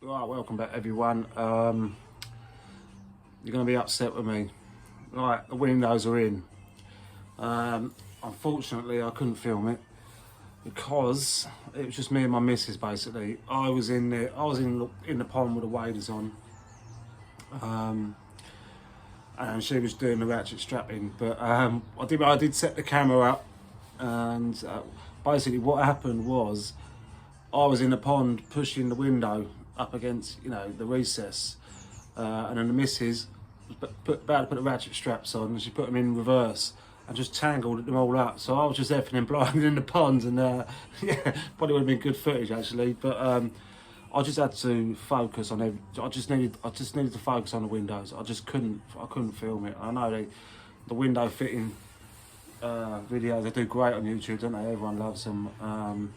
Right, welcome back everyone. You're going to be upset with me. Right, the windows are in. Unfortunately, I couldn't film it because it was just me and my missus basically. I was in the pond with the waders on, and she was doing the ratchet strapping. But I did set the camera up, and basically what happened was I was in the pond pushing the window up against, the recess, and then the missus was about to put the ratchet straps on, and she put them in reverse and just tangled them all up. So I was just effing and blinding in the pond, and yeah, probably would have been good footage actually. But I just had to focus on I just needed to focus on the windows. I couldn't film it. I know the window fitting videos, they do great on YouTube, don't they? Everyone loves them.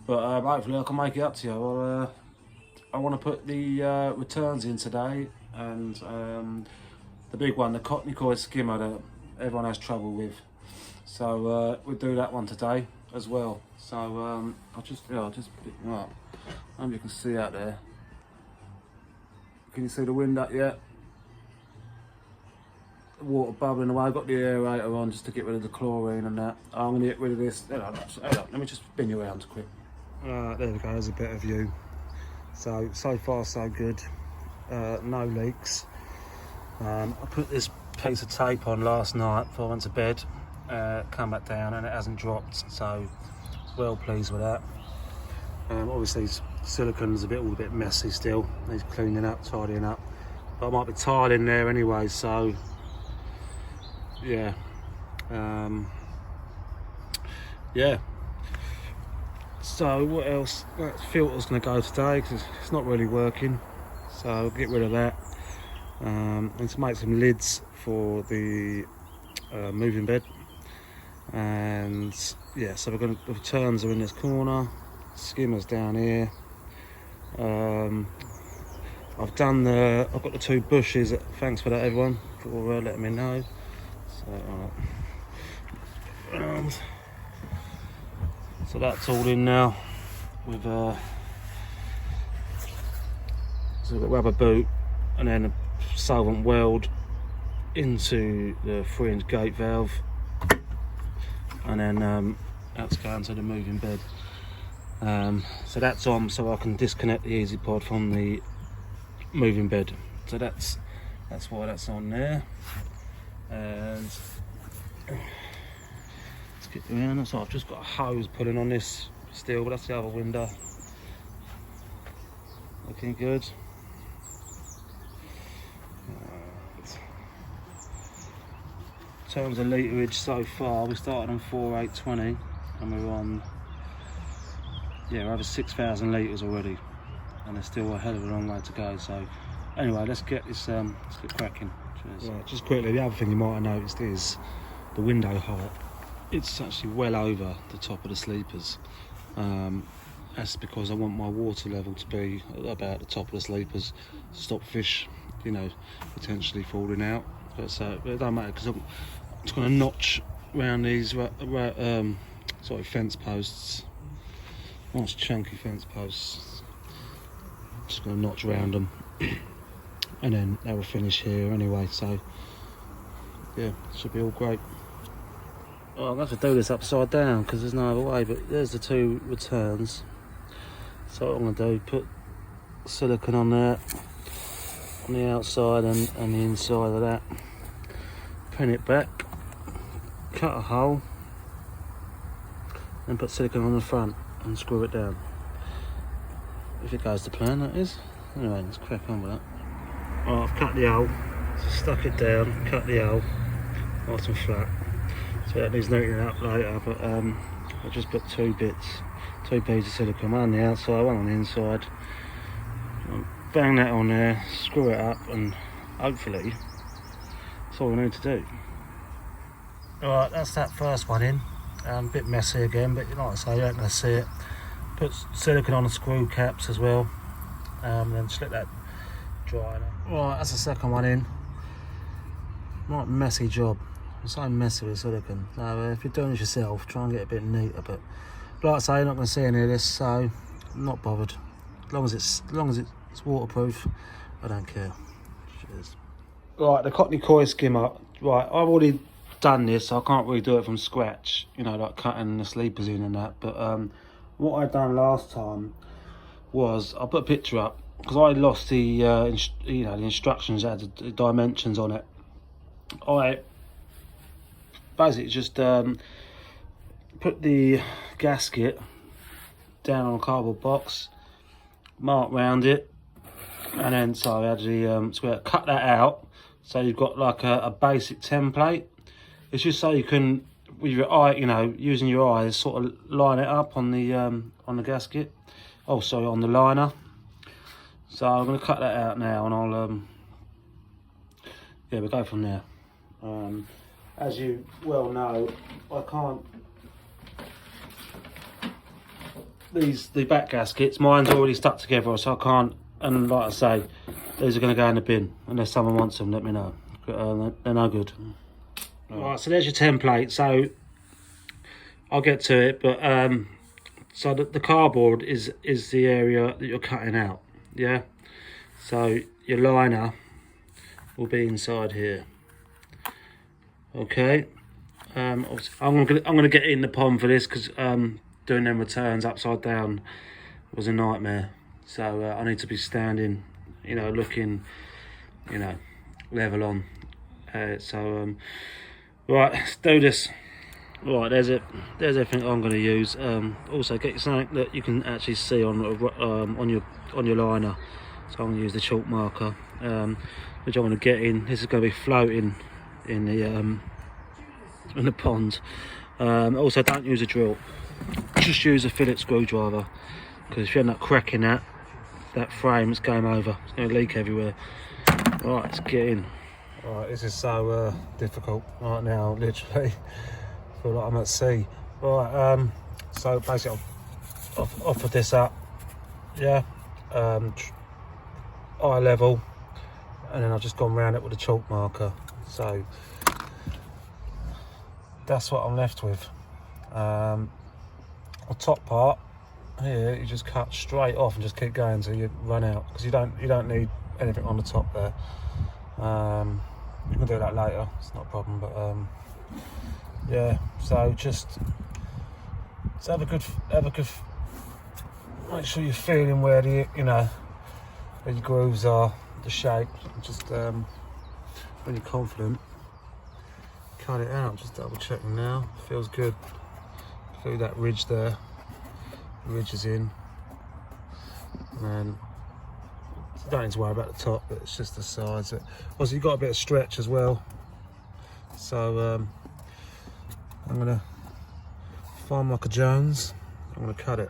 But hopefully I can make it up to you. I want to put the returns in today, and the big one, the Kockney skimmer that everyone has trouble with. So we'll do that one today as well. So I'll just pick them up. I hope you can see out there. Can you see the wind up yet? The water bubbling away. I've got the aerator on just to get rid of the chlorine and that. I'm going to get rid of this. Hold on, let me just spin you around quick. There we go, there's a better view. So far so good, no leaks. I put this piece of tape on last night before I went to bed, come back down and it hasn't dropped, so well pleased with that. Obviously silicon's all a bit messy still, needs cleaning up, tidying up, but I might be tiling there anyway, so yeah. Yeah. So what else? That filter's going to go today because it's not really working, so I'll get rid of that. And to make some lids for the moving bed, and yeah, so the returns are in this corner, skimmer's down here. I've got the two bushes. Thanks for that everyone for letting me know. So that's all in now with so we've got rubber boot and then a solvent weld into the 3-inch gate valve, and then that's going to the moving bed. So that's on, so I can disconnect the easy pod from the moving bed. So that's why that's on there. And get around. So I've just got a hose pulling on this still, but that's the other window. Looking good. In terms of literage so far, we started on 4,820 and we're on, we're over 6,000 litres already, and there's still a hell of a long way to go. So anyway, let's get cracking. Right, just quickly, the other thing you might have noticed is the window height. It's actually well over the top of the sleepers. That's because I want my water level to be about the top of the sleepers to stop fish, potentially falling out. But it don't matter because I'm just going to notch around these fence posts. Nice chunky fence posts. Just going to notch around them, and then they will finish here anyway. So yeah, should be all great. Well, I'm going to have to do this upside down because there's no other way, but there's the two returns. So what I'm going to do, put silicone on there, on the outside and the inside of that, pin it back, cut a hole, and put silicone on the front and screw it down. If it goes to plan, that is. Anyway, let's crack on with that. Right, I've cut the hole, stuck it down, cut the hole, nice and flat. So that needs neatening up later, but I just put two pieces of silicone, one on the outside, one on the inside. Bang that on there, screw it up, and hopefully that's all we need to do. Alright, that's that first one in. A bit messy again, but like I say, you ain't going to see it. Put silicone on the screw caps as well, and then just let that dry. Right, that's the second one in. Right, messy job. It's so messy with silicone. So if you're doing it yourself, try and get a bit neater. But like I say, you're not going to see any of this, so I'm not bothered. as long as it's waterproof, I don't care. Cheers. Right, the Kockney koi skimmer. Right, I've already done this, so I can't really do it from scratch, you know, like cutting the sleepers in and that. But what I done last time was I put a picture up because I lost the the instructions that had the dimensions on it. I basically just put the gasket down on a cardboard box, mark round it, and then so I had the square, cut that out. So you've got like a basic template. It's just so you can, with your eye, you know, using your eyes, sort of line it up on the gasket. Oh, sorry, on the liner. So I'm going to cut that out now, and I'll yeah, we'll go from there. As you well know, I can't. The back gaskets, mine's already stuck together, so I can't. And like I say, these are going to go in the bin unless someone wants them. Let me know. They're no good. Right, so there's your template. So I'll get to it, but so the cardboard is the area that you're cutting out. Yeah. So your liner will be inside here. Okay. I'm gonna get in the pond for this because doing them returns upside down was a nightmare. So I need to be standing, you know, looking, you know, level on. Right, let's do this. Right, there's it. There's everything I'm going to use. Also, get something that you can actually see on your liner. So I'm going to use the chalk marker, which I'm going to get in. This is going to be floating in the pond. Also, don't use a drill. Just use a fillet screwdriver, because if you end up cracking that frame, it's game over. It's going to leak everywhere. Right, let's get in. Right, this is so difficult right now, literally. I feel like I'm at sea. Right, so basically I've offered this up, yeah, eye level, and then I've just gone round it with a chalk marker. So that's what I'm left with. The top part here, you just cut straight off and just keep going until you run out, because you don't need anything on the top there. You can do that later, it's not a problem, but yeah, so just have a good make sure you're feeling where the, you know, where your grooves are, the shape. Just when you're confident, cut it out. Just double checking now, feels good. Feel that ridge there, the ridge is in, and then you don't need to worry about the top, but it's just the sides. Also, you've got a bit of stretch as well, so I'm gonna find Michael Jones. I'm gonna cut it.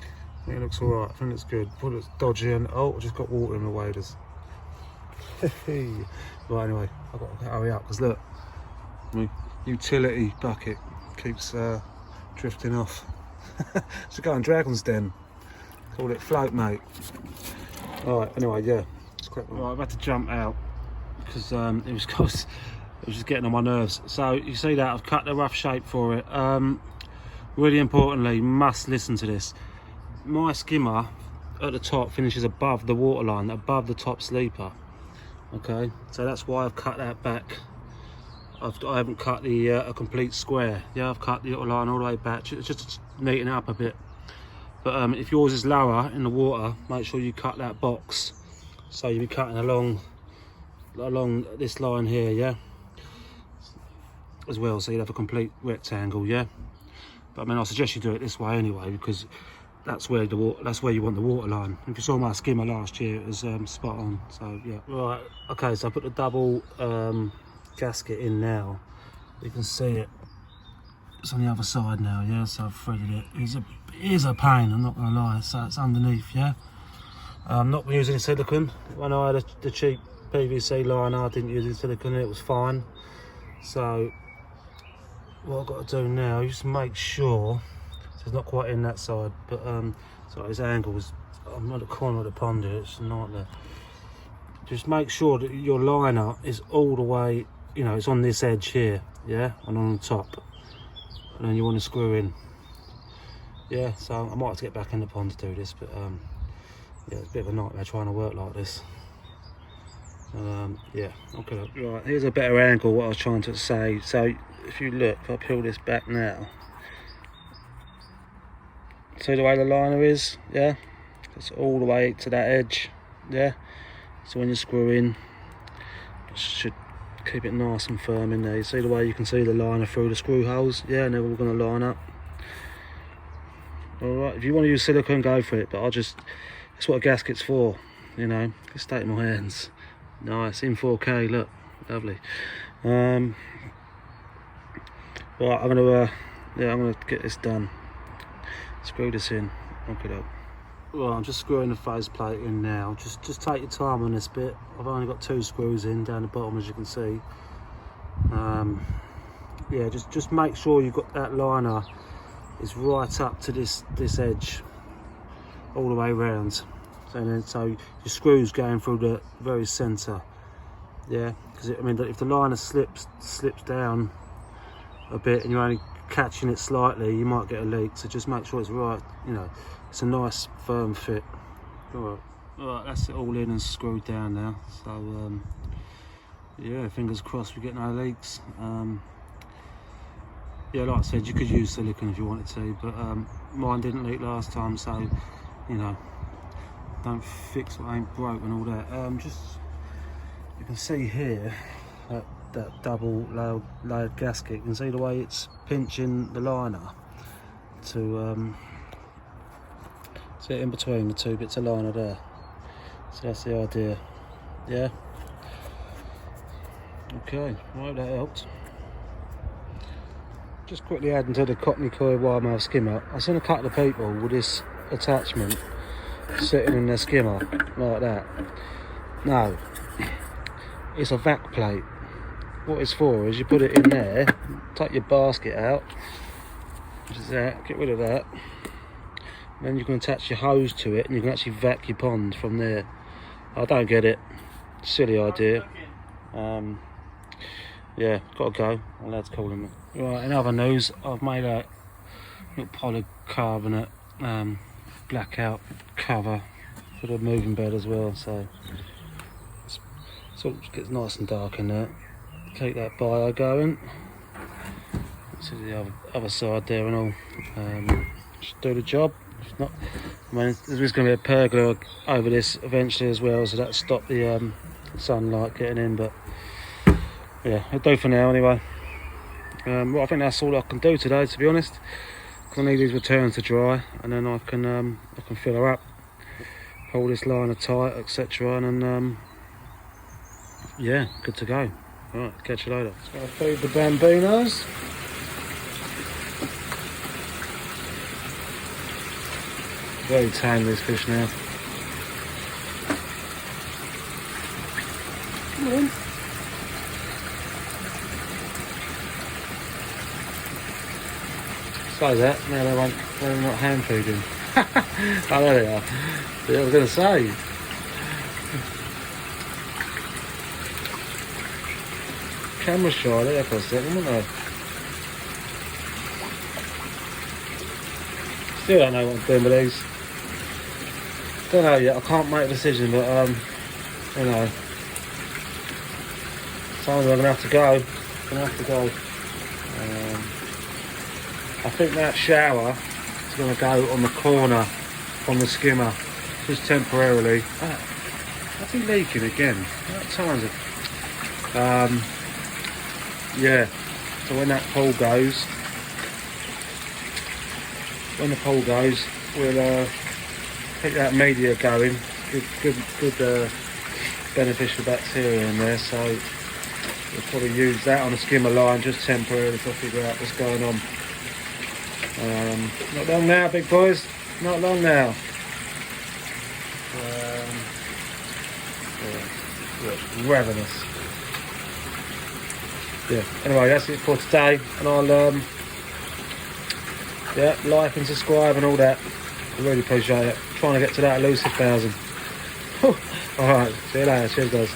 I think it looks all right. I think it's good. Put it dodgy, and oh, I just got water in the waders. Right, anyway, I've got to hurry up because look, my utility bucket keeps drifting off. Should go on Dragon's Den. Call it float, mate. Alright, anyway, yeah. Right, I've had to jump out because it was just getting on my nerves. So you see that I've cut the rough shape for it. Really importantly, you must listen to this. My skimmer at the top finishes above the waterline, above the top sleeper. Okay, so that's why I've cut that back. I haven't cut the a complete square. Yeah, I've cut the little line all the way back, just to neaten it up a bit. But if yours is lower in the water, make sure you cut that box. So you'll be cutting along this line here, yeah, as well. So you'll have a complete rectangle, yeah. But I mean, I suggest you do it this way anyway, because that's where you want the water line. If you saw my skimmer last year, it was spot on. So yeah. Right. Okay. So I put the double gasket in now. You can see it. It's on the other side now, yeah. So I've threaded it. It is a pain, I'm not gonna lie. So it's underneath, yeah. I'm not using silicone. When I had the cheap PVC liner, I didn't use any silicone. It was fine. So what I've got to do now is just make sure. So it's not quite in that side, but so this angle is. I'm at the corner of the pond here. It's a nightmare. Just make sure that your liner is all the way. You know, it's on this edge here, yeah, and on the top. And then you want to screw in. Yeah, so I might have to get back in the pond to do this, but Yeah, it's a bit of a nightmare trying to work like this. Yeah, okay. Right, here's a better angle what I was trying to say. So if you look, if I peel this back now, see the way the liner is, yeah? It's all the way to that edge, yeah? So when you screw in, you should keep it nice and firm in there. You see the way you can see the liner through the screw holes, yeah? And they're all going to line up. Alright, if you want to use silicone, go for it, but that's what a gasket's for, you know? Just stay in my hands. Nice, in 4K, look, lovely. Right, I'm gonna get this done. Screw this in, knock it up. Right, I'm just screwing the face plate in now. Just take your time on this bit. I've only got 2 screws in down the bottom, as you can see. Yeah, just make sure you've got that liner is right up to this edge, all the way around. So your screws going through the very centre, yeah. Because I mean, if the liner slips down a bit and you're only catching it slightly, you might get a leak. So just make sure it's right. You know, it's a nice firm fit. All right, that's it all in and screwed down now. So yeah, fingers crossed we get no leaks. Yeah, like I said, you could use silicone if you wanted to, but mine didn't leak last time, so you know. Don't fix what ain't broke and all that. Just you can see here that double layered gasket. You can see the way it's pinching the liner to sit in between the 2 bits of liner there. So that's the idea. Yeah. Okay. Right, that helped. Just quickly adding to the Kockney coil wire mouth skimmer. I've seen a couple of people with this attachment sitting in their skimmer like that. No, it's a vac plate. What it's for is you put it in there, take your basket out, which is that, get rid of that, and then you can attach your hose to it and you can actually vac your pond from there. I don't get it, silly idea. Yeah, gotta go, my lad's calling me. Right, in other news, I've made a little polycarbonate blackout cover for the moving bed as well, so it gets nice and dark in there. Keep that bio going. See the other side there and all. Should do the job. If not, I mean, there's going to be a pergola over this eventually as well, so that'll stop the sunlight getting in. But yeah, it'll do for now anyway. Well, I think that's all I can do today, to be honest. I need these returns to dry, and then I can fill her up, hold this liner tight, etc. And then yeah, good to go. All right, catch you later. So I feed the bambinos. Very tame, this fish now. Come on. So that, now they're not hand feeding. Oh, there they are. Yeah, I was going to say. Camera shy there for a second, wouldn't I? Still don't know what I'm doing with these. Don't know yet, I can't make a decision, but you know. Sometimes I'm going to have to go. I think that shower is going to go on the corner from the skimmer, just temporarily. What's he leaking again? What time is it? Yeah, so when the pool goes, we'll keep that media going. Good beneficial bacteria in there, so we'll probably use that on the skimmer line just temporarily to figure out what's going on. Not long now, big boys. Not long now. Yeah, ravenous. Yeah. Anyway, that's it for today, and I'll yeah, like and subscribe and all that. I really appreciate it. Trying to get to that elusive 1,000. All right. See you later. Cheers, guys.